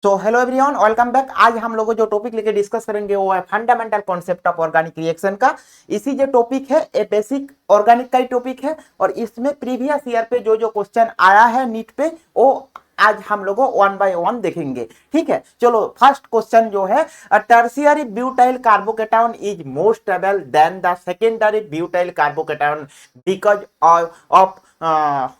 तो hello everyone, welcome back. आज हम लोग जो टॉपिक लेके डिस्कस करेंगे वो है fundamental concept of organic reaction का। इसी जो टॉपिक है ये बेसिक ऑर्गेनिक का ही टॉपिक है और इसमें प्रीवियस ईयर पे जो जो क्वेश्चन आया है नीट पे वो आज हम लोग वन बाय वन देखेंगे। ठीक है, चलो फर्स्ट क्वेश्चन जो है, tertiary butyl carbocation is more stable then the secondary butyl carbocation because of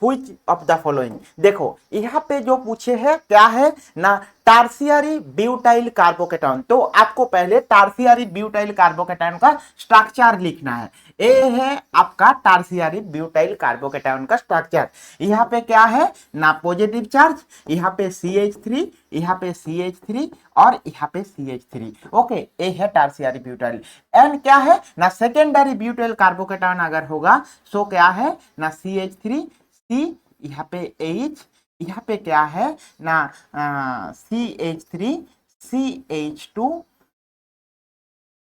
which of the following. देखो यहाँ पे जो पूछे है क्या है ना, टार्सियरी ब्यूटाइल कार्बोकेटायन। तो आपको पहले टार्सियरी ब्यूटाइल कार्बोकेटायन का स्ट्रक्चर लिखना है। ए है आपका टार्सियरी ब्यूटाइल कार्बोकेटायन का स्ट्रक्चर। यहाँ पे क्या है ना, पॉजिटिव चार्ज, यहाँ पे CH3, यहाँ पे CH3 और यहाँ पे CH3। ओके, ए है टार्सियरी ब्यूटाइल। एंड क्या है ना, सेकेंडरी ब्यूटाइल कार्बोकेटायन अगर होगा सो क्या है ना, CH3 C, यहाँ पे H, यहाँ पे क्या है ना CH3 CH2।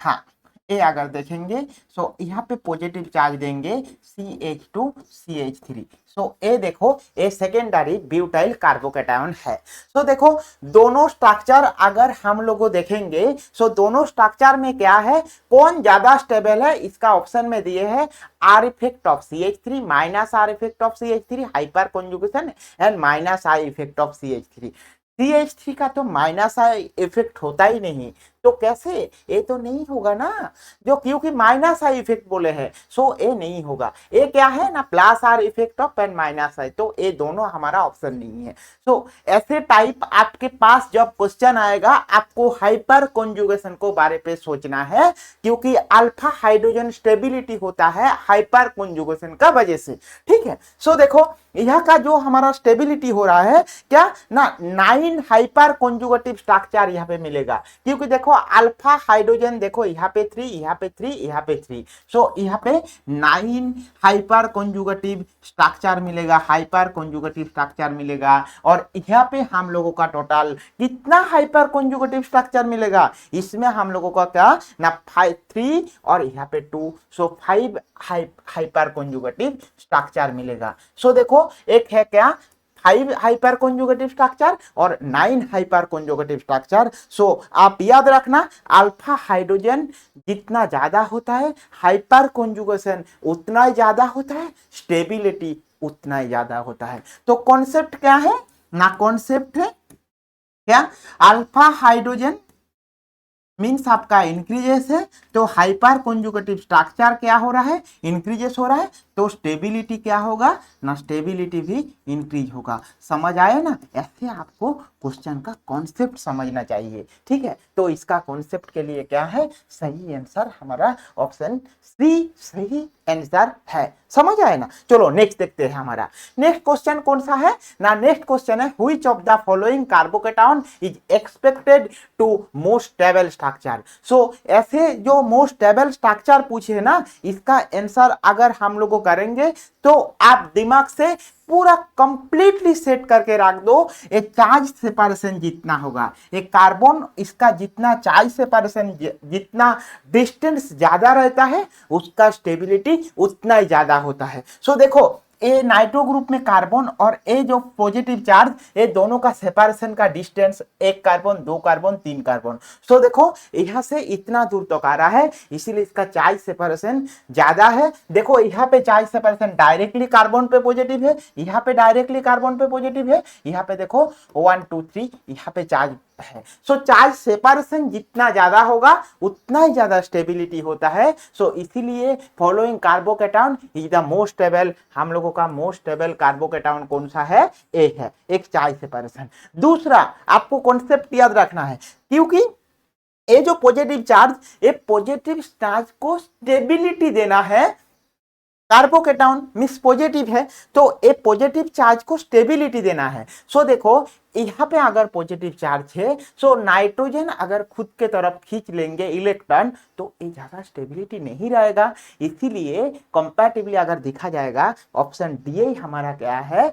हाँ, ये अगर देखेंगे सो यहाँ पे पॉजिटिव चार्ज देंगे CH2 CH3। सो ये देखो ये सेकेंडरी ब्यूटाइल कार्बोकेटायन है। सो देखो दोनों स्ट्रक्चर अगर हम लोग देखेंगे सो दोनों स्ट्रक्चर में क्या है, कौन ज्यादा स्टेबल है, इसका ऑप्शन में दिए है are effect of CH3 minus are effect of CH3 hyper conjugation and minus I effect of CH3। CH3 का तो माइनस आई इफेक्ट होता ही नहीं, तो कैसे, ये तो नहीं होगा ना, जो क्योंकि माइनस आई इफेक्ट बोले हैं सो ये नहीं होगा। ये क्या है ना, plus R effect of and minus I, तो ये दोनों हमारा ऑप्शन नहीं है। सो ऐसे टाइप आपके पास जब क्वेश्चन आएगा आपको हाइपर कॉन्जुगेशन को बारे पे सोचना है, क्योंकि अल्फा हाइड्रोजन स्टेबिलिटी होता है हाइपर कॉन्जुगेशन का वजह से। ठीक है, सो देखो यह का जो हमारा स्टेबिलिटी हो रहा है क्या ना, 9 हाइपर कॉन्जुगेटिव स्ट्रक्चर यहाँ पे मिलेगा, क्योंकि देखो अल्फा हाइड्रोजन देखो यहाँ पे 3, यहाँ पे 3, यहाँ पे 3। सो यहाँ पे 9 हाइपर कॉन्जुगेटिव स्ट्रक्चर मिलेगा, हाइपर कॉन्जुगेटिव स्ट्रक्चर मिलेगा। और यहाँ पे हम लोगों का टोटल कितना हाइपर कॉन्जुगेटिव स्ट्रक्चर मिलेगा, इसमें हम लोगों का क्या ना 3 और यहाँ पे 2, सो 5 हाइपर कॉन्जुगेटिव स्ट्रक्चर मिलेगा। सो देखो एक है क्या 5 हाइपर कॉन्जुगेटिव स्ट्रक्चर और 9 हाइपर कॉन्जुगेटिव स्ट्रक्चर। सो आप याद रखना अल्फा हाइड्रोजन जितना ज्यादा होता है हाइपर कॉन्जुगेशन उतना ही ज्यादा होता है, स्टेबिलिटी उतना ही ज्यादा होता है। तो कॉन्सेप्ट क्या है ना, कॉन्सेप्ट है क्या, अल्फा हाइड्रोजन मीन्स आपका इंक्रीजेस है तो हाइपर कॉन्जुगेटिव स्ट्रक्चर क्या हो रहा है, इंक्रीजेस हो रहा है, तो स्टेबिलिटी क्या होगा ना, स्टेबिलिटी भी इंक्रीज होगा। समझ आए ना, ऐसे आपको क्वेश्चन का कॉन्सेप्ट समझना चाहिए। ठीक है, तो इसका कॉन्सेप्ट के लिए क्या है, सही आंसर हमारा ऑप्शन सी सही आंसर है। समझ आए ना, चलो नेक्स्ट देखते हैं। हमारा नेक्स्ट क्वेश्चन कौन सा है ना, नेक्स्ट क्वेश्चन है which of the following carbocation is expected to most stable structure. So ऐसे जो मोस्ट स्टेबल स्ट्रक्चर पूछे ना, इसका आंसर अगर हम लोग करेंगे तो आप दिमाग से पूरा कंप्लीटली सेट करके रख दो। ये चार्ज सेपरेशन जितना होगा, ये कार्बन इसका जितना चार्ज सेपरेशन जितना डिस्टेंस ज्यादा रहता है उसका स्टेबिलिटी उतना ही ज्यादा होता है। सो देखो ए नाइट्रो ग्रुप में कार्बन और ए जो पॉजिटिव चार्ज, ये दोनों का सेपरेशन का डिस्टेंस 1 कार्बन 2 कार्बन 3 कार्बन। सो देखो यहाँ से इतना दूर तक आ रहा है, इसीलिए इसका चार्ज सेपरेशन ज्यादा है। देखो यहाँ पे चार्ज सेपरेशन डायरेक्टली कार्बन पे पॉजिटिव है, यहाँ पे डायरेक्टली कार्बन पे पॉजिटिव है, यहाँ पे देखो 1 2 3 यहाँ पे चार्ज है। सो चार्ज सेपरेशन जितना ज्यादा होगा उतना ही ज्यादा स्टेबिलिटी होता है। सो इसीलिए following carbocation is the most stable, हम लोगों का मोस्ट स्टेबल कार्बोकेटायन कौन सा है, ए है, एक चार्ज सेपरेशन। दूसरा आपको कॉन्सेप्ट याद रखना है, क्योंकि ये जो पॉजिटिव चार्ज, ये पॉजिटिव चार्ज को स्टेबिलिटी देना है। कार्बोकेटायन मींस पॉजिटिव है तो ये पॉजिटिव चार्ज को स्टेबिलिटी देना है। सो देखो यहाँ पे अगर पॉजिटिव चार्ज है सो नाइट्रोजन अगर खुद के तरफ खींच लेंगे इलेक्ट्रॉन तो ये ज्यादा स्टेबिलिटी नहीं रहेगा। इसीलिए कंपैरेटिवली अगर देखा जाएगा ऑप्शन डी हमारा क्या है,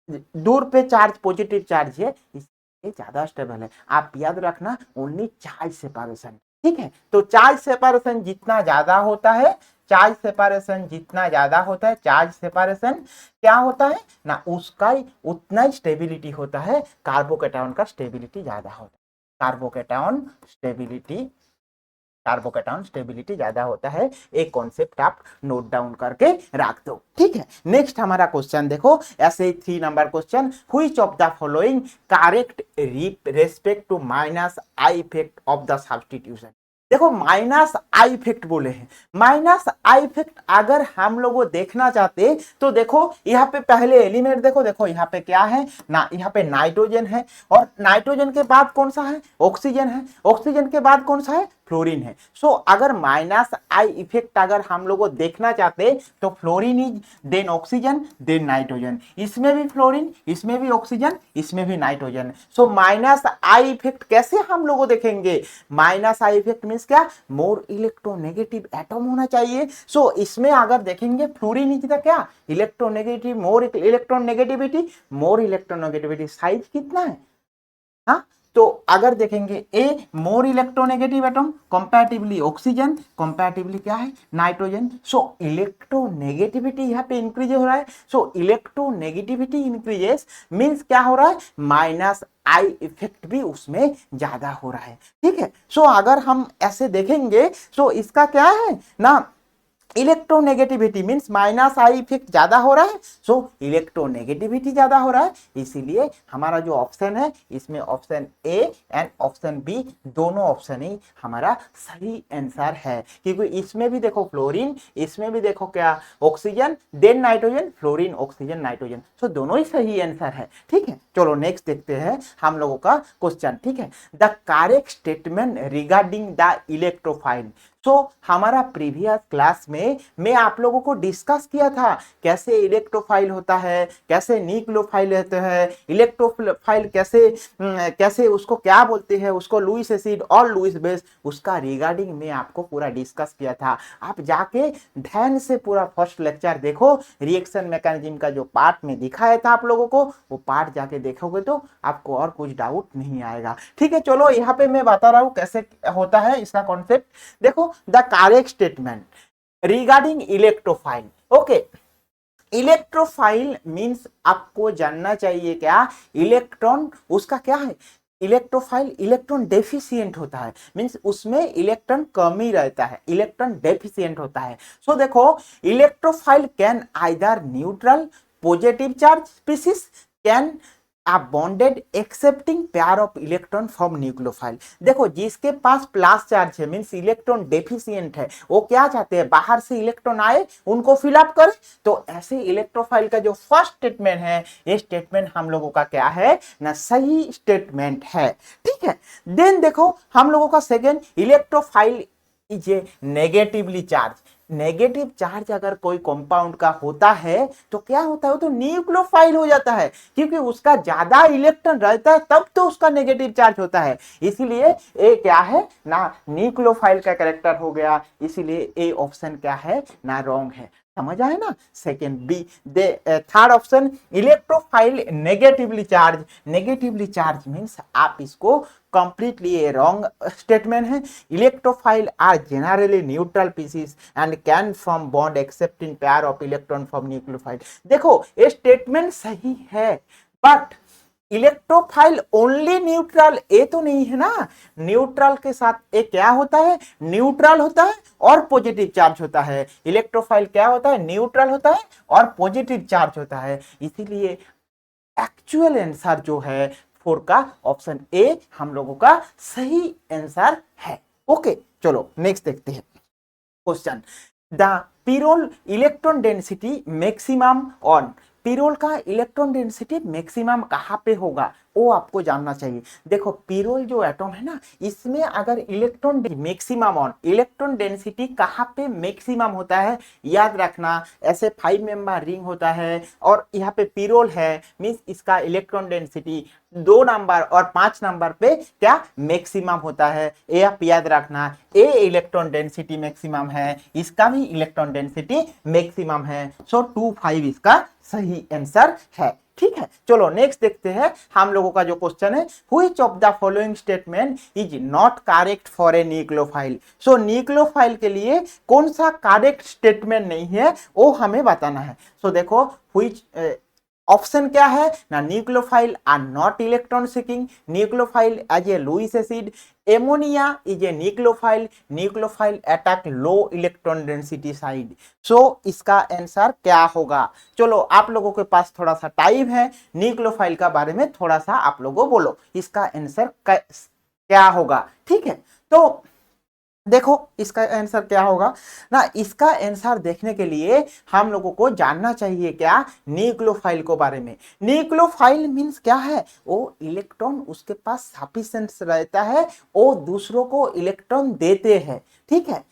दूर पे चार्ज पॉजिटिव चार्ज है, ये ज्यादा स्टेबल है। आप याद रखना ओनली चार्ज सेपरेशन, ठीक है। तो चार्ज सेपरेशन जितना ज्यादा होता है, चार्ज सेपरेशन जितना ज्यादा होता है, चार्ज सेपरेशन क्या होता है ना, उसका उतना स्टेबिलिटी होता है, कार्बोकैटायन का स्टेबिलिटी ज्यादा होता है, कार्बोकैटायन स्टेबिलिटी ज्यादा होता है। एक कॉन्सेप्ट आप नोट डाउन करके रख दो, ठीक है। नेक्स्ट हमारा क्वेश्चन देखो, ऐसे 3 number question, which of the following correct respect to minus I effect of the substitution. देखो माइनस आई इफेक्ट बोले हैं, माइनस आई इफेक्ट अगर हम लोग देखना चाहते तो देखो यहाँ पे पहले एलिमेंट देखो, देखो यहाँ पे क्या है ना, यहाँ पे नाइट्रोजन है, और नाइट्रोजन के बाद कौन सा है, ऑक्सीजन है, ऑक्सीजन के बाद कौन सा है, फ्लोरीन है। सो अगर माइनस आई इफेक्ट अगर हम लोग देखना चाहते तो fluorine is than oxygen then nitrogen, इसमें भी फ्लोरीन, इसमें भी ऑक्सीजन, इसमें भी nitrogen. So minus I effect कैसे हम लोग देखेंगे, माइनस आई इफेक्ट मींस क्या, मोर इलेक्ट्रोनेगेटिव एटम होना चाहिए। सो इसमें अगर देखेंगे फ्लोरीन इज द क्या, electronegative, more electronegativity, more electronegativity, size कितना है, हाँ। तो अगर देखेंगे a more electronegative atom comparatively oxygen, comparatively क्या है, नाइट्रोजन। सो इलेक्ट्रोनेगेटिविटी यहाँ पे इंक्रीज हो रहा है। सो इलेक्ट्रोनेगेटिविटी इंक्रीजेस मींस क्या हो रहा है, माइनस आई इफेक्ट भी उसमें ज्यादा हो रहा है, ठीक है। सो अगर हम ऐसे देखेंगे तो इसका क्या है ना, electronegativity means minus I effect ज्यादा हो रहा है, सो इलेक्ट्रोनेगेटिविटी ज्यादा हो रहा है, इसीलिए हमारा जो ऑप्शन है इसमें option A and option B दोनों ऑप्शन ही हमारा सही आंसर है, क्योंकि इसमें भी देखो फ्लोरीन, इसमें भी देखो क्या oxygen then nitrogen, fluorine oxygen nitrogen, so दोनों ही सही आंसर है, ठीक है। चलो नेक्स्ट देखते हैं हम लोगों का क्वेश्चन, ठीक है। The correct statement regarding the electrophile. तो हमारा प्रीवियस क्लास में मैं आप लोगों को डिस्कस किया था कैसे इलेक्ट्रोफाइल होता है, कैसे न्यूक्लियोफाइल होते हैं, इलेक्ट्रोफाइल कैसे उसको क्या बोलते हैं, उसको लुईस एसिड और लुईस बेस, उसका रिगार्डिंग मैं आपको पूरा डिस्कस किया था। आप जाके ध्यान से पूरा फर्स्ट लेक्चर देखो, रिएक्शन मैकेनिज्म का जो पार्ट में दिखाया था आप लोगों को, वो पार्ट जाके देखोगे तो आपको और कुछ डाउट नहीं आएगा, ठीक है। चलो यहाँ पे मैं बता रहा हूँ कैसे होता है इसका कॉन्सेप्ट। देखो the correct statement regarding electrophile, okay. Electrophile means आपको जानना चाहिए क्या, इलेक्ट्रॉन उसका क्या है, इलेक्ट्रोफाइल इलेक्ट्रॉन डेफिशिएंट होता है, मींस उसमें इलेक्ट्रॉन कमी रहता है, इलेक्ट्रॉन डेफिशिएंट होता है। सो देखो electrophile can either neutral positive charge species can a bonded accepting pair of electron from nucleophile। देखो जिसके पास प्लस चार्ज है मींस इलेक्ट्रॉन डेफिशिएंट है, वो क्या चाहते हैं, बाहर से इलेक्ट्रॉन आए उनको फिल अप करे। तो ऐसे इलेक्ट्रोफाइल का जो फर्स्ट स्टेटमेंट है, ये स्टेटमेंट हम लोगों का क्या है ना, सही स्टेटमेंट है, ठीक है। देन देखो हम लोगों का second, electrophile is a negatively charge. Negative charge अगर कोई कंपाउंड का होता है तो क्या होता है, वो तो न्यूक्लियोफाइल हो जाता है, क्योंकि उसका ज्यादा इलेक्ट्रॉन रहता है तब तो उसका नेगेटिव चार्ज होता है, इसीलिए ए क्या है ना, न्यूक्लियोफाइल का कैरेक्टर हो गया, इसीलिए ए ऑप्शन क्या है ना, रॉन्ग है। समझ आए ना। Second B, third option electrophile negatively charge. Negatively charge means आप इसको कंप्लीटली ए रॉन्ग स्टेटमेंट है। Electrophile are generally neutral species and can form bond accepting pair of electron from nucleophile. देखो ये स्टेटमेंट सही है, बट इलेक्ट्रोफाइल ओनली न्यूट्रल, ये तो नहीं है ना, न्यूट्रल के साथ एक क्या होता है, न्यूट्रल होता है और पॉजिटिव चार्ज होता है। इलेक्ट्रोफाइल क्या होता है, न्यूट्रल होता है और पॉजिटिव चार्ज होता है, इसीलिए एक्चुअल आंसर जो है 4 का ऑप्शन ए हम लोगों का सही आंसर है, ओके। चलो नेक्स्ट देखते हैं question, the pyrrole electron density maximum on. Pyrrole का इलेक्ट्रॉन डेंसिटी मैक्सिमम कहाँ पे होगा वो आपको जानना चाहिए। देखो पिरोल जो एटम है ना, इसमें अगर electron maximum on, electron density कहाँ पे मैक्सिमम होता है, याद रखना ऐसे 5 मेंबर रिंग होता है और यहाँ पे पिरोल है मींस इसका इलेक्ट्रॉन डेंसिटी 2 नंबर और 5 नंबर पे क्या मैक्सिमम होता है, ये आप याद रखना। ए इलेक्ट्रॉन डेंसिटी मैक्सिमम है, इसका भी इलेक्ट्रॉन डेंसिटी मैक्सिमम है, सो 2 5 इसका सही आंसर है। ठीक है, चलो नेक्स्ट देखते हैं हम लोगों का जो क्वेश्चन है, which of the following statement is not correct for a nucleophile. So nucleophile के लिए कौन सा करेक्ट स्टेटमेंट नहीं है वो हमें बताना है। सो देखो व्हिच ऑप्शन क्या है ना, nucleophile are not electron seeking, nucleophile as a Lewis acid, ammonia is a nucleophile, nucleophile attack low electron density side. So इसका आंसर क्या होगा? चलो आप लोगों के पास थोड़ा सा टाइम है, न्यूक्लियोफाइल का बारे में थोड़ा सा आप लोगों बोलो इसका आंसर क्या होगा। ठीक है, तो देखो इसका आंसर क्या होगा ना, इसका आंसर देखने के लिए हम लोगों को जानना चाहिए क्या, न्यूक्लियोफाइल को बारे में। न्यूक्लियोफाइल मींस क्या है, वो इलेक्ट्रॉन उसके पास सफिशिएंट रहता है, वो दूसरों को इलेक्ट्रॉन देते हैं। ठीक है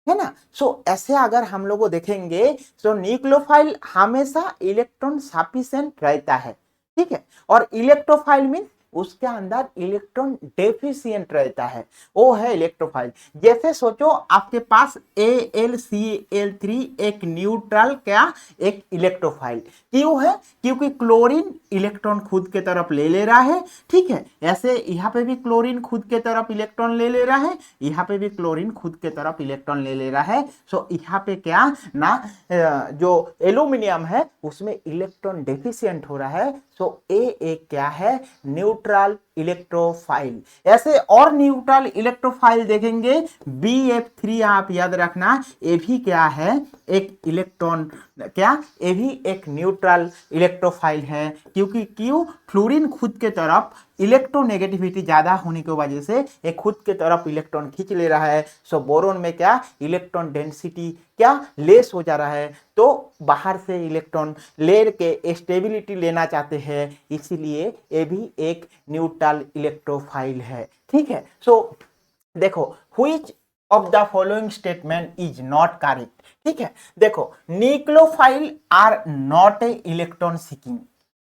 ना। सो ऐसे अगर हम लोग देखेंगे तो न्यूक्लियोफाइल हमेशा इलेक्ट्रॉन सफिशिएंट रहता है। ठीक है, और इलेक्ट्रोफाइल मीन उसके अंदर इलेक्ट्रॉन डेफिशिएंट रहता है, वो है इलेक्ट्रोफाइल। जैसे सोचो आपके पास AlCl3 एक न्यूट्रल क्या, एक इलेक्ट्रोफाइल। क्यों है? क्योंकि क्लोरीन इलेक्ट्रॉन खुद के तरफ ले रहा है। ठीक है, ऐसे यहाँ पे भी क्लोरीन खुद के तरफ इलेक्ट्रॉन ले रहा है, यहाँ पे भी क्लोरीन खुद के तरफ इलेक्ट्रॉन ले रहा है। सो यहाँ पे क्या ना, जो एल्यूमिनियम है उसमें इलेक्ट्रॉन डेफिशिएंट हो रहा है। सो ए एक क्या है, न्यूट्रल इलेक्ट्रोफाइल। ऐसे और न्यूट्रल इलेक्ट्रोफाइल देखेंगे, BF3 आप याद रखना, ये भी क्या है, एक इलेक्ट्रॉन क्या, ये भी एक न्यूट्रल इलेक्ट्रोफाइल है। क्योंकि क्यों, फ्लोरीन खुद के तरफ इलेक्ट्रोनेगेटिविटी ज्यादा होने की वजह से ये खुद के तरफ इलेक्ट्रॉन खींच ले रहा है। सो बोरोन में क्या, इलेक्ट्रॉन डेंसिटी क्या लेस हो जा रहा है, तो बाहर से इलेक्ट्रॉन ले के स्टेबिलिटी लेना चाहते हैं, इसीलिए ये भी एक न्यूट्रल इलेक्ट्रोफाइल है। ठीक है, सो देखो which of the following statement is not correct. ठीक है, देखो nucleophile are not a electron seeking.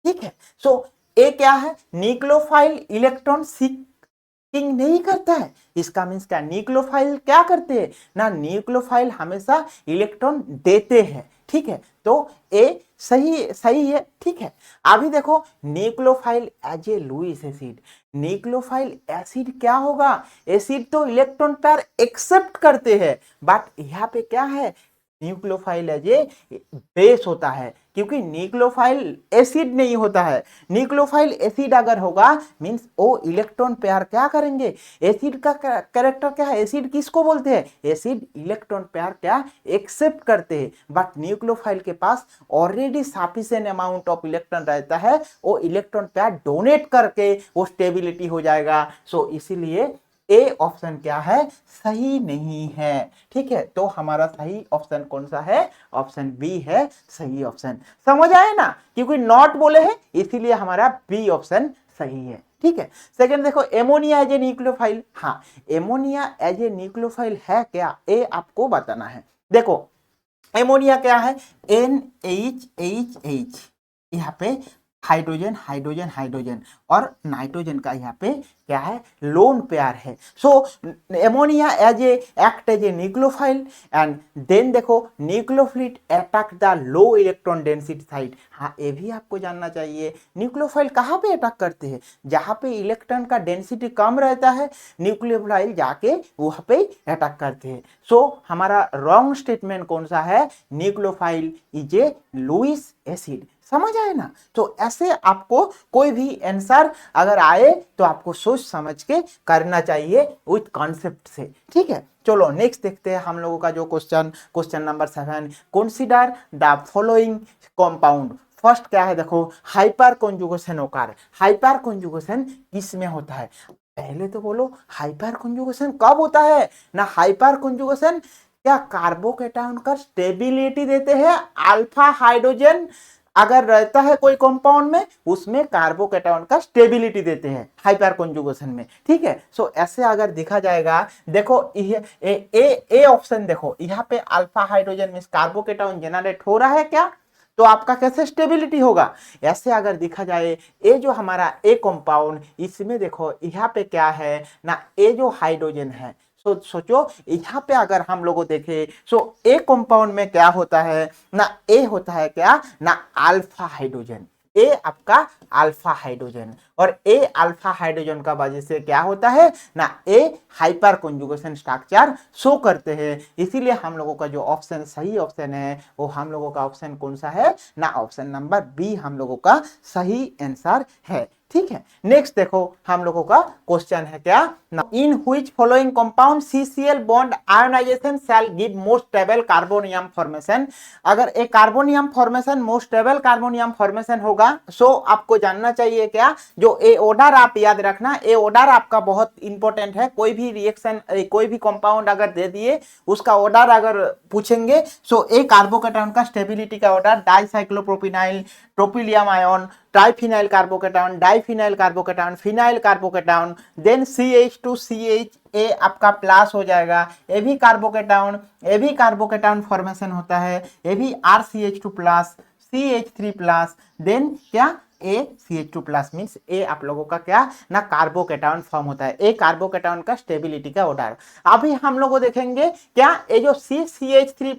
ठीक है, सो ये क्या है, न्यूक्लियोफाइल इलेक्ट्रॉन सीकिंग नहीं करता है। इसका मीन्स क्या, न्यूक्लियोफाइल क्या करते हैं ना, न्यूक्लियोफाइल हमेशा इलेक्ट्रॉन देते हैं। ठीक है, तो ए सही है। ठीक है, अभी देखो nucleophile as a Lewis acid, nucleophile acid क्या होगा, एसिड तो इलेक्ट्रॉन पेयर एक्सेप्ट करते हैं, बट यहाँ पे क्या है, न्यूक्लियोफाइल एज ए बेस होता है। क्योंकि न्यूक्लियोफाइल एसिड नहीं होता है, न्यूक्लियोफाइल एसिड अगर होगा मींस वो इलेक्ट्रॉन पेयर क्या करेंगे, एसिड का कैरेक्टर क्या है, एसिड किसको बोलते हैं, एसिड इलेक्ट्रॉन पेयर क्या एक्सेप्ट करते हैं। बट न्यूक्लियोफाइल के पास already sufficient amount of electron रहता है, वो इलेक्ट्रॉन पेयर डोनेट करके वो स्टेबिलिटी हो जाएगा। सो इसीलिए ए ऑप्शन क्या है, सही नहीं है। ठीक है, तो हमारा सही ऑप्शन कौन सा है, ऑप्शन बी है सही ऑप्शन। समझ आए ना, क्योंकि नॉट बोले हैं इसीलिए हमारा बी ऑप्शन सही है। ठीक है, सेकंड देखो एमोनिया एज ए न्यूक्लियोफाइल। हाँ, एमोनिया एज ए न्यूक्लियोफाइल है क्या, ए आपको बताना है। देखो एमोनिया क्या है, NHHH, यहाँ पे हाइड्रोजन हाइड्रोजन हाइड्रोजन और नाइट्रोजन का यहाँ पे क्या है, लोन पेयर है। So ammonia as a act as a nucleophile and then देखो nucleophilic attack the low electron density side. हाँ, ये भी आपको जानना चाहिए, न्यूक्लियोफाइल कहाँ पे अटैक करते हैं, जहाँ पे इलेक्ट्रॉन का डेंसिटी कम रहता है न्यूक्लियोफाइल जाके वहाँ पे अटैक करते हैं। सो हमारा रॉन्ग स्टेटमेंट कौन सा है, nucleophile is a Lewis acid. समझ आए ना, तो ऐसे आपको कोई भी आंसर अगर आए तो आपको सोच समझ के करना चाहिए विथ कॉन्सेप्ट से। ठीक है, चलो नेक्स्ट देखते हैं हम लोगों का जो question number 7, consider the following compound. First क्या है, देखो हाइपर कॉन्जुगेशन ओकर। हाइपर कॉन्जुगेशन किस में होता है, पहले तो बोलो हाइपर कॉन्जुगेशन कब होता है ना, हाइपर कॉन्जुगेशन क्या कार्बोकेटायन का स्टेबिलिटी देते हैं, अल्फा हाइड्रोजन अगर रहता है कोई कंपाउंड में उसमें कार्बोकेटायन का स्टेबिलिटी देते हैं हाइपर कॉन्जुगेशन में। ठीक है, सो ऐसे अगर देखा जाएगा, देखो ए ऑप्शन देखो, यहाँ पे अल्फा हाइड्रोजन में कार्बोकेटायन जनरेट हो रहा है क्या, तो आपका कैसे स्टेबिलिटी होगा। ऐसे अगर देखा जाए ये जो हमारा ए कंपाउंड, इसमें देखो यहाँ पे क्या है ना, ए जो हाइड्रोजन है सोचो यहाँ पे अगर हम लोगों देखें सो ए कंपाउंड में क्या होता है ना, ए होता है क्या ना अल्फा हाइड्रोजन, ए आपका अल्फा हाइड्रोजन, और ए अल्फा हाइड्रोजन का वजह से क्या होता है ना ए हाइपर कॉन्जुगेशन स्ट्रक्चर शो करते हैं। इसीलिए हम लोगों का जो ऑप्शन सही ऑप्शन है वो हम लोगों का ऑप्शन कौन सा है ना, ऑप्शन नंबर बी हम लोगों का सही आंसर है। ठीक है, नेक्स्ट देखो हम लोगों का क्वेश्चन है क्या ना, in which following compound CCl bond ionisation shall give most stable carbonium formation. अगर एक carbonium formation most stable carbonium formation होगा सो आपको जानना चाहिए क्या, जो ए ऑर्डर आप याद रखना, ए ऑर्डर आपका बहुत इंपॉर्टेंट है। कोई भी रिएक्शन कोई भी कंपाउंड अगर दे दिए उसका ऑर्डर अगर पूछेंगे सो ए कार्बोकैटायन का स्टेबिलिटी का order dicyclopropenyl, tropylium ion, triphenyl carbocation, diphenyl carbocation, phenyl carbocation, then CH2CH uh आपका प्लस हो जाएगा, ए भी कार्बोकैटायन, ए भी कार्बोकैटायन फॉर्मेशन होता है, ए भी RCH2 plus, CH3 plus, then क्या ए CH2 प्लस मीन्स ए आप लोगों का क्या ना कार्बोकैटायन फॉर्म होता है, ए कार्बोकैटायन का स्टेबिलिटी का ऑर्डर। अभी हम लोग देखेंगे क्या ये जो CH3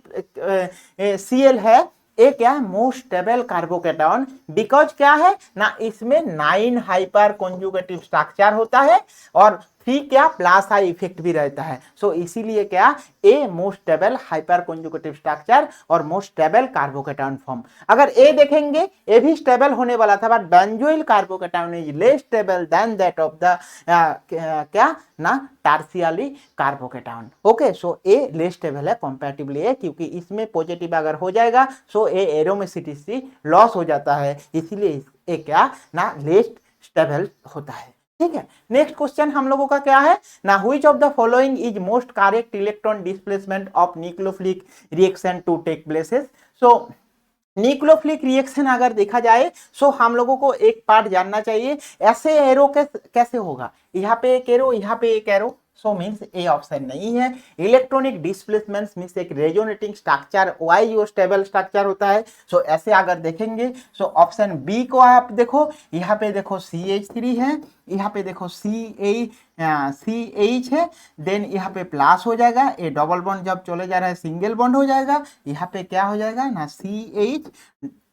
Cl है ये क्या है मोस्ट स्टेबल कार्बोकैटायन, बिकॉज क्या है ना इसमें 9 हाइपर कॉन्जुगेटिव स्ट्रक्चर होता है और 3 क्या प्लस आई इफेक्ट भी रहता है। सो इसीलिए क्या a most stable hyper conjugative structure और मोस्ट स्टेबल कार्बोकैटायन फॉर्म। अगर ए देखेंगे ए भी स्टेबल होने वाला था but benzoyl carbocation is less stable then that of the क्या ना टर्शियरी कार्बोकैटायन। ओके, सो ए लेस स्टेबल है कंपैरेटिवली ए, क्योंकि इसमें पॉजिटिव अगर हो जाएगा सो ए एरोमेसिटी लॉस हो जाता है, इसीलिए ए क्या ना लेस स्टेबल होता है। ठीक है, नेक्स्ट क्वेश्चन हम लोगों का क्या है ना, which of the following is most correct electron displacement of nucleophilic reaction to take places. So nucleophilic reaction अगर देखा जाए सो हम लोगों को एक पार्ट जानना चाहिए, ऐसे एरो कैसे होगा, यहाँ पे एक एरो यहाँ पे एक arrow, so means A option नहीं है। इलेक्ट्रॉनिक डिस्प्लेसमेंट मीन्स एक resonating structure why stable structure होता है। सो ऐसे अगर देखेंगे सो ऑप्शन बी को आप देखो, यहाँ पे देखो CH3 है, यहाँ पे देखो CH है, देन यहाँ पे प्लस हो जाएगा, ए डबल बॉन्ड जब चले जा रहा है सिंगल बॉन्ड हो जाएगा, यहाँ पे क्या हो जाएगा ना CH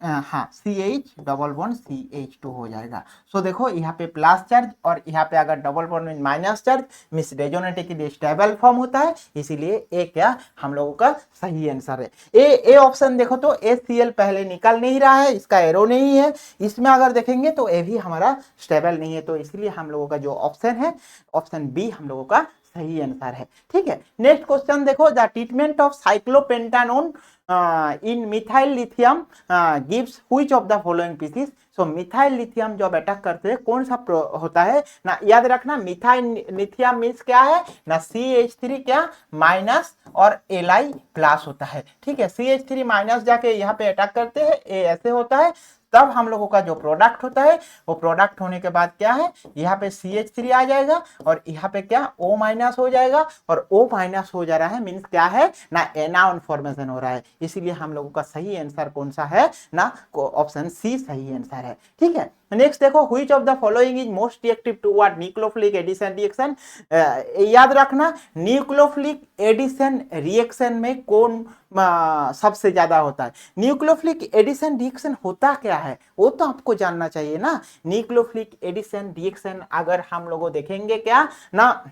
हाँ CH डबल बॉन्ड CH2 हो जाएगा। सो देखो यहाँ पे प्लस चार्ज और यहाँ पे अगर डबल बॉन्ड में minus charge means resonatically stable form होता है, इसीलिए ए क्या हम लोगों का सही आंसर है। ए ऑप्शन देखो तो HCl पहले निकल नहीं रहा है, इसका एरो नहीं है, इसमें अगर देखेंगे तो ए भी हमारा स्टेबल नहीं है, तो इसलिए हम लोगों का जो ऑप्शन है ऑप्शन बी हम लोगों का सही आंसर है। ठीक है, नेक्स्ट क्वेश्चन देखो, the treatment of cyclopentanone in methyl lithium gives which of the following species. So methyl lithium जब अटैक करते हैं कौन सा होता है ना, याद रखना मिथाइल लिथियम मीन्स क्या है ना CH3 क्या माइनस और Li प्लस होता है। ठीक है, CH3 माइनस जाके यहाँ पे अटैक करते हैं, ए ऐसे होता है, तब हम लोगों का जो प्रोडक्ट होता है वो प्रोडक्ट होने के बाद क्या है यहाँ पे CH3 आ जाएगा और यहाँ पे क्या O माइनस हो जाएगा, और O माइनस हो जा रहा है मीन्स क्या है ना एनायन फॉर्मेशन हो रहा है, इसीलिए हम लोगों का सही आंसर कौन सा है ना ऑप्शन सी सही आंसर है। ठीक है, नेक्स्ट देखो, which of the following is most reactive toward nucleophilic addition reaction. याद रखना न्यूक्लियोफिलिक एडिशन रिएक्शन में कौन सबसे ज्यादा होता है। न्यूक्लियोफिलिक एडिशन रिएक्शन होता क्या है वो तो आपको जानना चाहिए ना। न्यूक्लियोफिलिक एडिशन रिएक्शन अगर हम लोग देखेंगे क्या ना,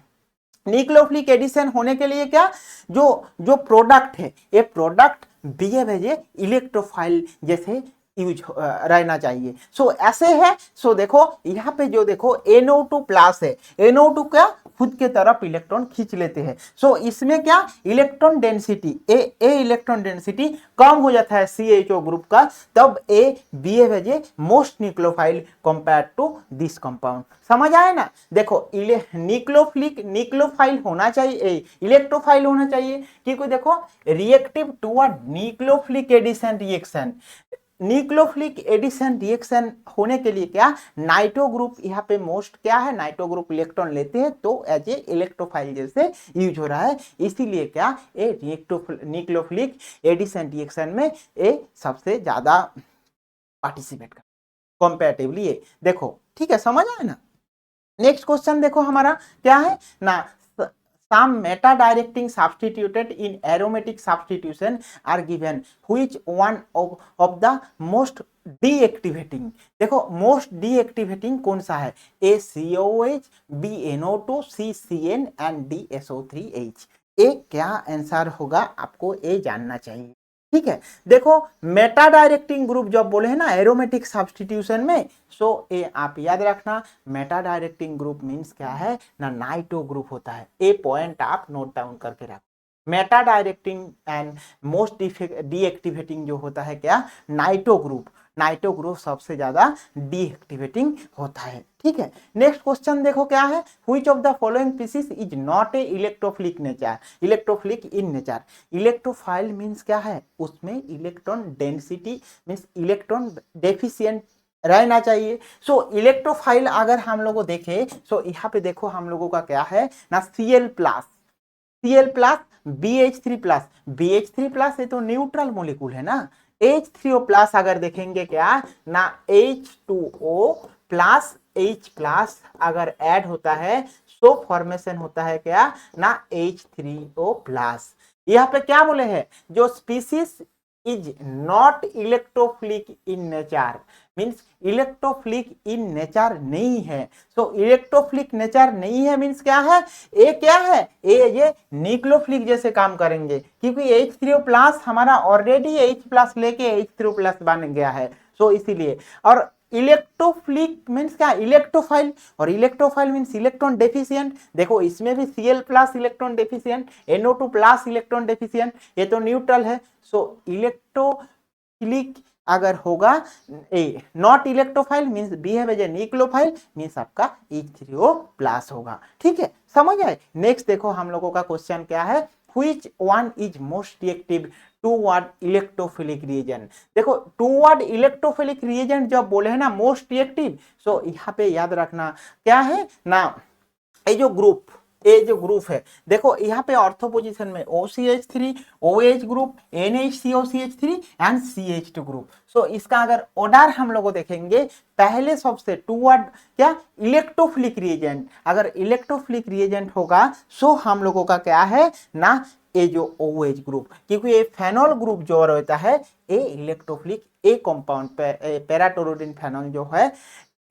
न्यूक्लियोफिलिक एडिशन होने के लिए क्या जो प्रोडक्ट है ये product behave as a electrophile जैसे यूज रहना चाहिए। सो ऐसे है, सो देखो यहाँ पे जो देखो NO2 प्लस है, NO2 क्या खुद के तरफ इलेक्ट्रॉन खींच लेते हैं। सो इसमें क्या electron density uh electron density कम हो जाता है CHO ग्रुप का, तब uh behave as a most nucleophile compare to this compound. समझ आए ना, देखो न्यूक्लियोफाइल होना चाहिए, इलेक्ट्रोफाइल होना चाहिए, क्योंकि देखो reactive toward nucleophilic addition reaction, nucleophilic addition reaction होने के लिए क्या नाइट्रो ग्रुप यहाँ पे मोस्ट क्या है नाइट्रो ग्रुप इलेक्ट्रॉन लेते हैं, तो एज ए इलेक्ट्रोफाइल जैसे यूज हो रहा है, इसीलिए क्या ए न्यूक्लियोफिलिक एडिशन रिएक्शन में ए सबसे ज्यादा पार्टिसिपेट कर कंपैरेटिवली ए। देखो ठीक है, समझ आए ना। नेक्स्ट क्वेश्चन देखो हमारा क्या है ना, some meta directing substituted in aromatic substitution are given, which one of the most deactivating, देखो मोस्ट डीएक्टिवेटिंग कौन सा है, A COH, B NO2, C CN and D SO3H। A क्या आंसर होगा आपको ये जानना चाहिए, ठीक है। देखो मेटा डायरेक्टिंग ग्रुप जब बोले हैं ना एरोमेटिक सब्स्टिट्यूशन में, सो ये आप याद रखना मेटा डायरेक्टिंग ग्रुप मींस क्या है ना, नाइट्रो ग्रुप होता है। ए पॉइंट आप नोट डाउन करके रखो, Meta directing and most deactivating जो होता है क्या, नाइट्रो ग्रुप। नाइट्रो ग्रुप सबसे ज्यादा डीएक्टिवेटिंग होता है, ठीक है। नेक्स्ट क्वेश्चन देखो क्या है, which of the following species is not a electrophilic nature, electrophilic in nature. Electrophile means क्या है, उसमें electron density means electron deficient रहना चाहिए। सो इलेक्ट्रोफाइल अगर हम लोगों को देखें, सो यहाँ पे देखो हम लोगों का क्या है ना, Cl plus BH3 plus, BH3 plus ये तो न्यूट्रल मॉलिक्यूल है ना। H3O प्लस अगर देखेंगे क्या ना, H2O प्लस H प्लस अगर ऐड होता है तो फॉर्मेशन होता है क्या ना, H3O प्लस। यहाँ पे क्या बोले हैं, जो species is not electrophilic in nature, means electrophilic in nature नहीं है। सो इलेक्ट्रोफिलिक नेचर नहीं है मीन्स क्या है, ए क्या है, ये न्यूक्लियोफिलिक जैसे काम करेंगे, क्योंकि H3O प्लस हमारा ऑलरेडी H प्लस लेके H3O प्लस बन गया है। सो इसीलिए, और इलेक्ट्रोफिलिक मीन्स क्या, इलेक्ट्रोफाइल, और इलेक्ट्रोफाइल मीन्स इलेक्ट्रॉन डेफिशिएंट। देखो इसमें भी Cl plus electron deficient, NO2 plus electron deficient, ये तो न्यूट्रल है। सो इलेक्ट्रोफिलिक अगर होगा, uh not electrophile means behave as a nucleophile means आपका H3O प्लस होगा, ठीक है, समझ आए। नेक्स्ट देखो हम लोगों का क्वेश्चन क्या है, which one is most reactive toward electrophilic reagent। देखो toward electrophilic reagent जब बोले हैं ना मोस्ट रिएक्टिव, सो यहाँ पे याद रखना क्या है ना, ये जो ग्रुप है, देखो यहाँ पे ऑर्थो पोजीशन में OCH3, OH group, NHCOCH3 and CH2 group. So इसका अगर ऑर्डर हम लोग देखेंगे, पहले सबसे टूवर्ड क्या, इलेक्ट्रोफिलिक रिएजेंट। अगर इलेक्ट्रोफिलिक रिएजेंट होगा सो हम लोगों का क्या है ना, ये जो OH ग्रुप, क्योंकि ये फेनॉल ग्रुप जो रहता है ये इलेक्ट्रोफिलिक, ए कंपाउंड पैराटोरोडिन फेनॉल जो है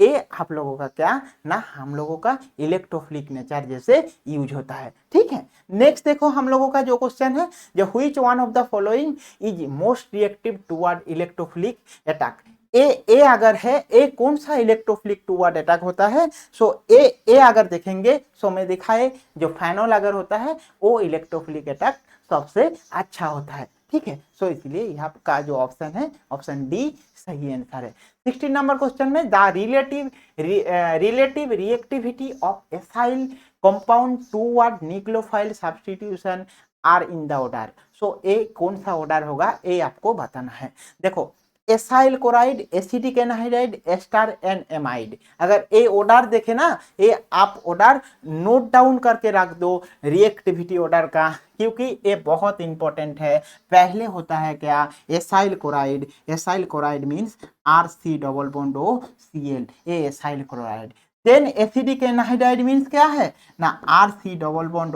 ये आप लोगों का क्या ना, हम लोगों का इलेक्ट्रोफिलिक नेचर जैसे यूज होता है, ठीक है। नेक्स्ट देखो हम लोगों का जो क्वेश्चन है, जो which one of the following is most reactive toward electrophilic attack. Uh अगर है, ए कौन सा इलेक्ट्रोफिलिक टुवर्ड अटैक होता है, सो ए अगर देखेंगे, सो मैं दिखाए जो फेनॉल अगर होता है वो इलेक्ट्रोफिलिक अटैक सबसे अच्छा होता है, ठीक है। सो इसलिए यहाँ का जो ऑप्शन है ऑप्शन डी सही आंसर है। 16 नंबर क्वेश्चन में, the relative reactivity of acyl compound toward nucleophile substitution are in the order. So uh कौन सा ऑर्डर होगा, ए आपको बताना है। देखो acyl chloride, acetic anhydride, ester and amide. अगर ए ऑर्डर देखे ना, ये आप ऑर्डर नोट डाउन करके रख दो रिएक्टिविटी ऑर्डर का, क्योंकि ये बहुत इंपॉर्टेंट है। पहले होता है क्या, acyl chloride means RC double bond OCl, uh acyl chloride. Then acetic anhydride means क्या है ना, RC double bond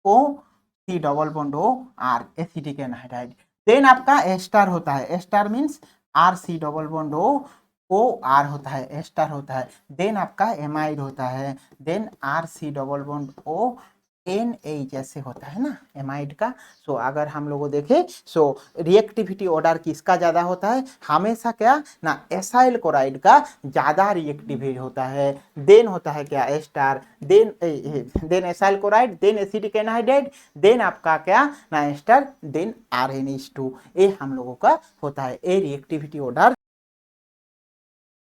OC double bond OR, acetic anhydride. Then आपका एस्टर होता है, ester means RC double bond OR होता है, ester होता है। देन आपका एमाइड होता है, then RC double bond ONH ऐसे होता है ना एमाइड का। सो अगर हम लोग देखें, सो रिएक्टिविटी ऑर्डर किसका ज्यादा होता है, हमेशा क्या ना एसाइल क्लोराइड का ज्यादा रिएक्टिविटी होता है। देन होता है क्या ester, then acyl chloride, then acetic anhydride, then आपका क्या ना एस्टर, देन RNH2। ये हम लोगों का होता है ए रिएक्टिविटी ऑर्डर।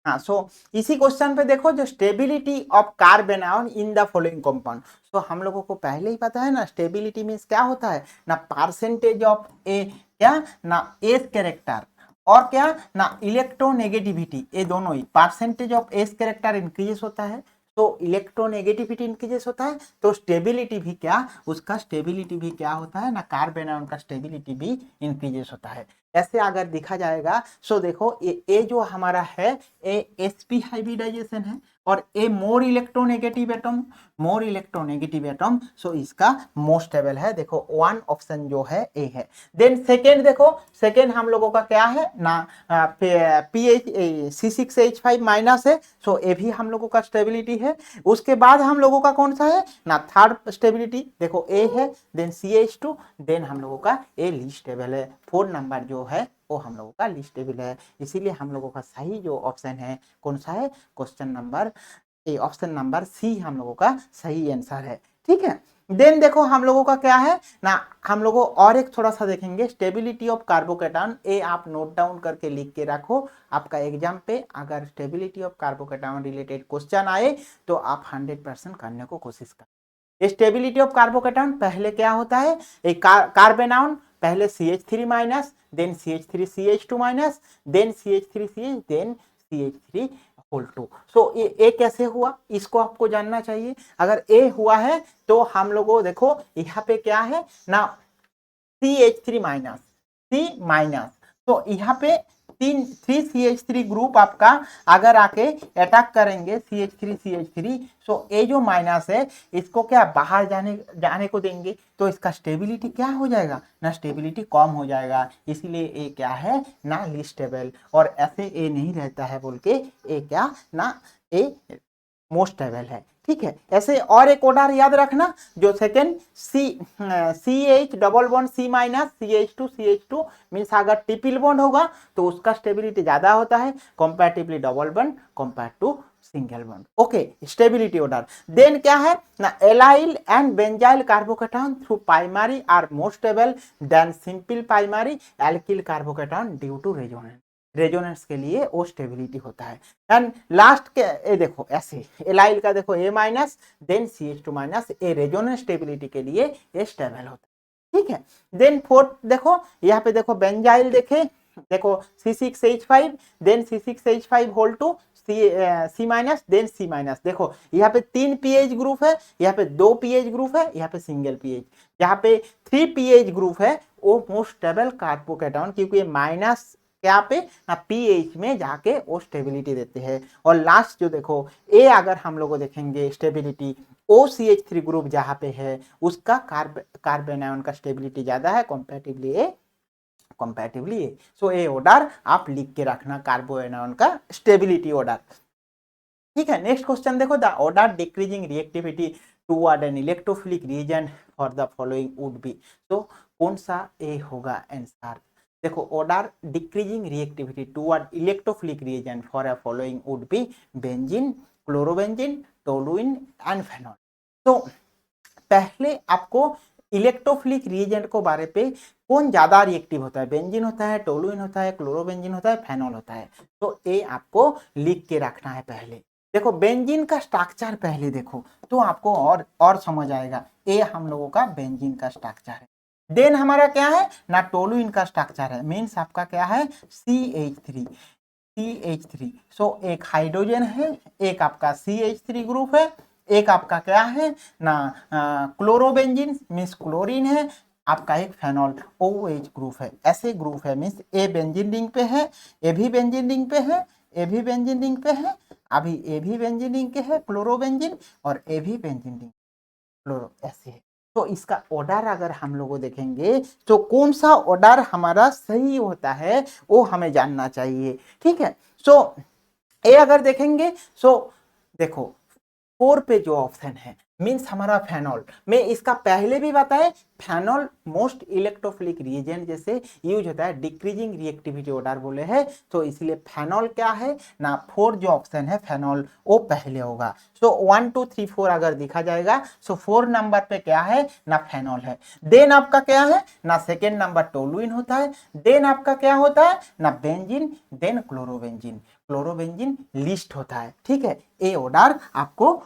हाँ, सो इसी क्वेश्चन पे देखो, जो stability of carbon ion in the following compound. तो हम लोगों को पहले ही पता है ना, स्टेबिलिटी मींस क्या होता है ना, परसेंटेज ऑफ ए क्या ना एस कैरेक्टर, और क्या ना इलेक्ट्रोनेगेटिविटी, ये दोनों ही percentage of S character increase होता है तो इलेक्ट्रोनेगेटिविटी इंक्रीज होता है, तो स्टेबिलिटी भी क्या, उसका स्टेबिलिटी भी क्या होता है ना, कार्बन आयन का स्टेबिलिटी भी इंक्रीज होता है। ऐसे अगर देखा जाएगा सो देखो ये जो हमारा है ये sp हाइब्रिडाइजेशन है और ए मोर इलेक्ट्रोनेगेटिव एटम सो इसका मोस्ट स्टेबल है। देखो वन ऑप्शन जो है ए है। देन सेकेंड देखो, सेकेंड हम लोगों का क्या है ना पीएच C6H5 माइनस है, सो ये भी हम लोगों का स्टेबिलिटी है। उसके बाद हम लोगों का कौन सा है ना थर्ड स्टेबिलिटी देखो ए है, देन CH2, देन हम लोगों का ए लीस्ट स्टेबल है। 4 नंबर जो है वो हम लोगों का लीस्ट स्टेबल है। इसीलिए हम लोगों का सही जो ऑप्शन है कौन सा है, question number A, option number C हम लोगों का सही आंसर है। ठीक है, देन देखो हम लोगों का क्या है ना, हम लोगों और एक थोड़ा सा देखेंगे स्टेबिलिटी ऑफ कार्बोकेटायन। ए आप नोट डाउन करके लिख के रखो, आपका एग्जाम पे अगर stability of carbocation related question आए तो आप 100% करने को कोशिश करें। स्टेबिलिटी ऑफ कार्बोकेटायन पहले क्या होता है, एक कार्बेनाउन पहले CH3 minus, then CH3CH2 minus, then CH3CH, then CH3 whole 2। So ये कैसे हुआ इसको आपको जानना चाहिए। अगर ए हुआ है तो हम लोगों देखो यहाँ पे क्या है ना CH3 माइनस, C माइनस, तो यहाँ पे 3 CH3 ग्रुप आपका अगर आके अटैक करेंगे CH3 सो ये जो माइनस है इसको क्या बाहर जाने को देंगे तो इसका स्टेबिलिटी क्या हो जाएगा ना, स्टेबिलिटी कम हो जाएगा। इसीलिए ये क्या है ना लीस्ट स्टेबल, और ऐसे ए नहीं रहता है बोल के ए क्या ना ए मोस्ट स्टेबल है। ठीक है, ऐसे और एक ऑर्डर याद रखना जो second CH double bond C minus CH2 means अगर ट्रिपल बॉन्ड होगा तो उसका स्टेबिलिटी ज्यादा होता है comparatively double bond compare to single bond. Okay, stability order. Then क्या है ना allyl and benzyl carbocation through primary are more stable than simple primary alkyl carbocation due to resonance. Resonance के लिए वो स्टेबिलिटी होता है। एंड लास्ट के ए देखो ऐसे एलाइल का देखो ए माइनस देन CH2 माइनस, ए रेजोनेंस स्टेबिलिटी के लिए ये स्टेबल होता है। ठीक है, देन फोर्थ देखो यहाँ पे देखो बेंजाइल देखे देखो C6H5 then C6H5 whole two C minus then C minus. देखो यहाँ पे 3 pH ग्रुप है, यहाँ पे 2 pH ग्रुप है, यहाँ पे सिंगल pH। यहाँ पे 3 pH ग्रुप है वो मोस्ट स्टेबल कार्बोकेटायन क्योंकि माइनस क्या पे ना पीएच में जाके वो स्टेबिलिटी देते हैं। और लास्ट जो देखो ए अगर हम लोग देखेंगे स्टेबिलिटी OCH3 ग्रुप जहां पे है उसका कार्बेनायन का स्टेबिलिटी ज्यादा है कंपैरेटिवली ए। सो ए ऑर्डर आप लिख के रखना कार्बोनायन का स्टेबिलिटी ऑर्डर। ठीक है, नेक्स्ट क्वेश्चन देखो the order decreasing reactivity toward an electrophilic reagent for the following would be. तो कौन सा ए होगा आंसर, देखो order decreasing reactivity toward electrophilic reagent for a following would be benzene, chlorobenzene, toluene and phenol. तो पहले आपको electrophilic reagent को बारे पे कौन ज्यादा रिएक्टिव होता है, बेंजीन होता है, टोलुइन होता है, क्लोरोबेंजीन होता है, फेनॉल होता है। तो ये आपको लिख के रखना है पहले। देखो बेंजीन का स्ट्रक्चर पहले देखो तो आपको और समझ आएगा। ये हम लोगों का बेंजीन का स्ट्रक्चर है। देन हमारा क्या है ना टोलुइन का स्ट्रक्चर है, मीन्स आपका क्या है CH3। सो एक हाइड्रोजन है, एक आपका CH3 ग्रुप है, एक आपका क्या है ना क्लोरोबेंजीन मीन्स क्लोरीन है, आपका एक फेनॉल OH ग्रुप है। ऐसे ग्रुप है मीन्स ए बेंजीन रिंग पे है, ए भी बेंजीन रिंग पे है, ए भी बेंजीन रिंग पे है, अभी ए भी बेंजीन रिंग के है क्लोरोबेंजीन, और ए भी बेंजीन रिंग क्लोरो, ऐसे है। तो इसका ऑर्डर अगर हम लोग देखेंगे तो कौन सा ऑर्डर हमारा सही होता है वो हमें जानना चाहिए। ठीक है, सो ए अगर देखेंगे सो देखो 4 पे जो ऑप्शन है मीन्स हमारा फेनॉल में, इसका पहले भी बताए फेनॉल मोस्ट इलेक्ट्रोफिलिक रिएजेंट जैसे यूज होता है, डिक्रीजिंग रिएक्टिविटी ऑर्डर बोले हैं तो इसलिए फेनॉल क्या है ना 4 जो ऑप्शन है फेनॉल वो पहले होगा। सो 1 2 3 4 अगर देखा जाएगा सो 4 नंबर पे क्या है ना फेनॉल है। देन आपका क्या है ना सेकेंड नंबर टोलुइन होता है, देन आपका क्या होता है ना benzene, then chlorobenzene. Chlorobenzene least होता है। ठीक है, ए ऑर्डर आपको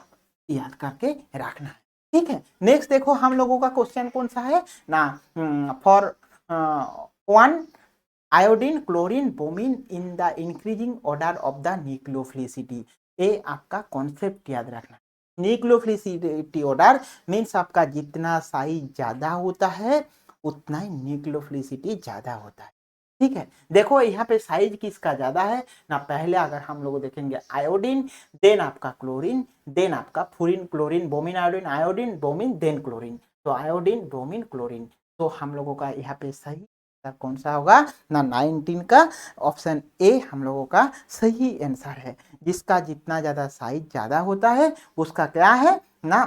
याद करके रखना है। ठीक है, नेक्स्ट देखो हम लोगों का क्वेश्चन कौन सा है ना for 1 iodine, chlorine, bromine in the increasing order of the nucleophilicity. ये आपका कॉन्सेप्ट याद रखना। न्यूक्लियोफिलिसिटी ऑर्डर मीन्स आपका जितना साइज ज्यादा होता है उतना ही न्यूक्लियोफिलिसिटी ज्यादा होता है। ठीक है, देखो यहाँ पे साइज किसका ज्यादा है ना, पहले अगर हम लोग देखेंगे आयोडीन, देन आपका क्लोरीन, देन आपका fluorine, chlorine, bromine, iodine, iodine, bromine, then chlorine. तो आयोडीन, ब्रोमीन, क्लोरीन। तो हम लोगों का यहाँ पे सही कौन सा होगा ना, 19 का ऑप्शन ए हम लोगों का सही आंसर है। जिसका जितना ज्यादा साइज ज्यादा होता है उसका क्या है ना,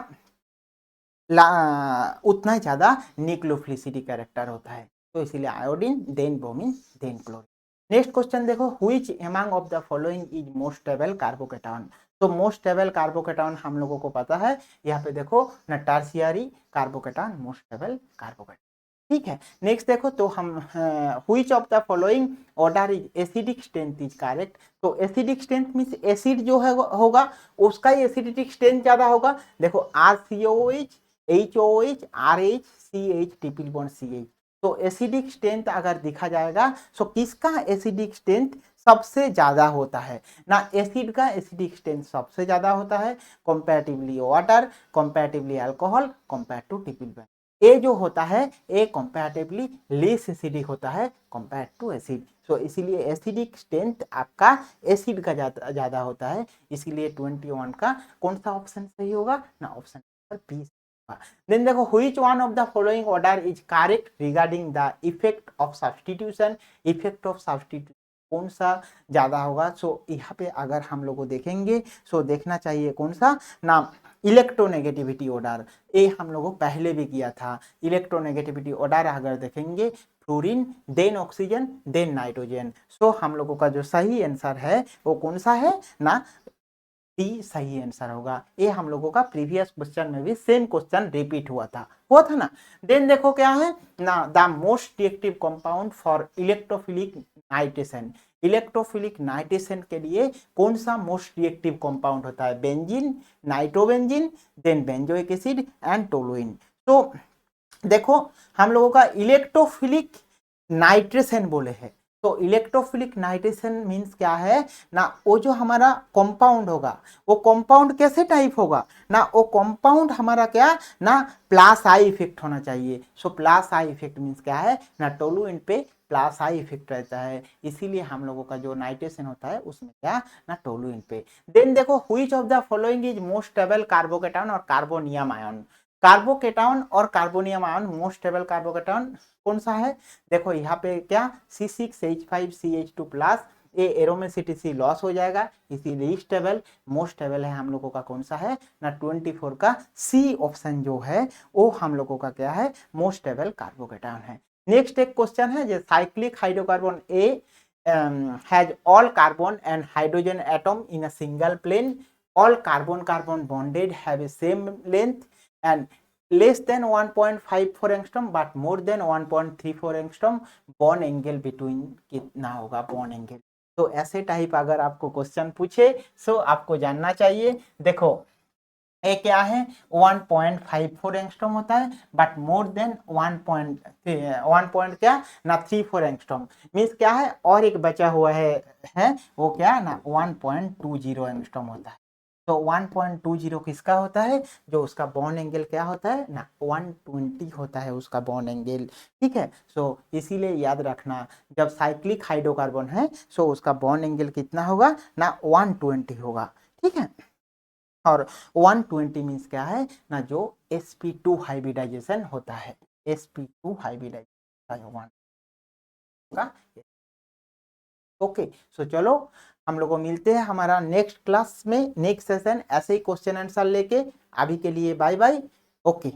उतना ही ज्यादा न्यूक्लियोफिलिसिटी कैरेक्टर होता है। तो इसीलिए iodine, then bromine, then chlorine. Next question देखो, which among of the following is most stable carbocation. तो मोस्ट स्टेबल कार्बोकेटायन हम लोगों को पता है, यहाँ पे देखो ना, tertiary carbocation most stable carbocation. ठीक है, नेक्स्ट देखो, तो हम which of the following order is acidic strength is correct. तो एसिडिक स्ट्रेंथ मींस एसिड जो है होगा उसका ही एसिडिक स्ट्रेंथ ज्यादा होगा। देखो RCOH, HOH, RH, CH, triple bond CH। तो एसिडिक स्ट्रेंथ अगर देखा जाएगा तो किसका एसिडिक स्ट्रेंथ सबसे ज्यादा होता है ना, एसिड का एसिडिक स्ट्रेंथ सबसे ज्यादा होता है comparatively water, comparatively alcohol, compare to triple bond. Uh जो होता है ए कंपैरेटिवली लेस एसिडिक होता है कंपेयर टू एसिड। तो इसीलिए एसिडिक स्ट्रेंथ आपका एसिड का ज्यादा होता है, इसीलिए 21 का कौन सा ऑप्शन सही होगा ना, ऑप्शन नंबर बी। Then देखो, which one of the following order is correct regarding the effect of substitution। effect of substitution कौन सा ज्यादा होगा। सो यहाँ पे अगर हम लोग को देखेंगे सो देखना चाहिए कौन सा ना, इलेक्ट्रोनेगेटिविटी ऑर्डर। ये हम लोगों पहले भी किया था। इलेक्ट्रोनेगेटिविटी ऑर्डर अगर देखेंगे, fluorine, then oxygen, then nitrogen. So हम लोगों का जो सही आंसर है वो कौन सा है ना, डी सही आंसर होगा। ये हम लोगों का प्रीवियस क्वेश्चन में भी सेम क्वेश्चन रिपीट हुआ था ना। देन देखो क्या है ना, the most reactive compound for electrophilic nitration. Electrophilic nitration के लिए कौन सा मोस्ट रिएक्टिव कंपाउंड होता है, benzene, nitrobenzene, then benzoic acid and toluene. तो देखो हम लोगों का इलेक्ट्रोफिलिक नाइट्रेशन बोले हैं, तो इलेक्ट्रोफिलिक नाइट्रेशन मींस क्या है ना, वो जो हमारा कंपाउंड होगा वो कंपाउंड कैसे टाइप होगा ना, वो कंपाउंड हमारा क्या ना, प्लस आई इफेक्ट होना चाहिए। So plus I effect means क्या है ना, टोलुइन पे प्लस आई इफेक्ट रहता है, इसीलिए हम लोगों का जो नाइट्रेशन होता है उसमें क्या ना, टोलुइन पे। देन देखो, which of the following is most stable carbocation और कार्बोनियम आयन। कार्बोकेटायन और carbonium ion most stable carbocation कौन सा है, देखो यहाँ पे क्या C6H5CH2 प्लस, ये एरोमेसिटी लॉस हो जाएगा, इसीलिए स्टेबल। मोस्ट स्टेबल है हम लोगों का कौन सा है ना, 24 का सी ऑप्शन जो है वो हम लोगों का क्या है, मोस्ट स्टेबल कार्बोकेटायन है। नेक्स्ट एक क्वेश्चन है, जो cyclic hydrocarbon a has all carbon and hydrogen atom in a single plane, all carbon bonded have a same length and less than 1.54 angstrom but more than 1.34 angstrom, bond angle between कितना होगा bond angle. तो ऐसे type अगर आपको question पूछे सो आपको जानना चाहिए। देखो ये क्या है, 1.54 एंगस्ट्रॉम होता है बट मोर देन 1 क्या ना 34 एंगस्ट्रॉम मीन्स क्या है, और एक बचा हुआ है वो क्या ना 1.20 एंगस्ट्रॉम होता है। तो 1.20 किसका होता है, जो उसका बॉन्ड एंगल क्या होता है ना 120 होता है उसका बॉन्ड एंगल। ठीक है, सो इसीलिए याद रखना, जब साइक्लिक हाइड्रोकार्बन है सो उसका बॉन्ड एंगल कितना होगा ना 120 होगा। ठीक है, और 120 मीन्स क्या है ना, जो sp2 हाइब्रिडाइजेशन होता है, sp2 हाइब्रिडाइजेशन का। ओके, सो चलो हम लोग को मिलते हैं हमारा नेक्स्ट क्लास में, नेक्स्ट सेशन ऐसे ही क्वेश्चन आंसर लेके। अभी के लिए बाय बाय। ओके।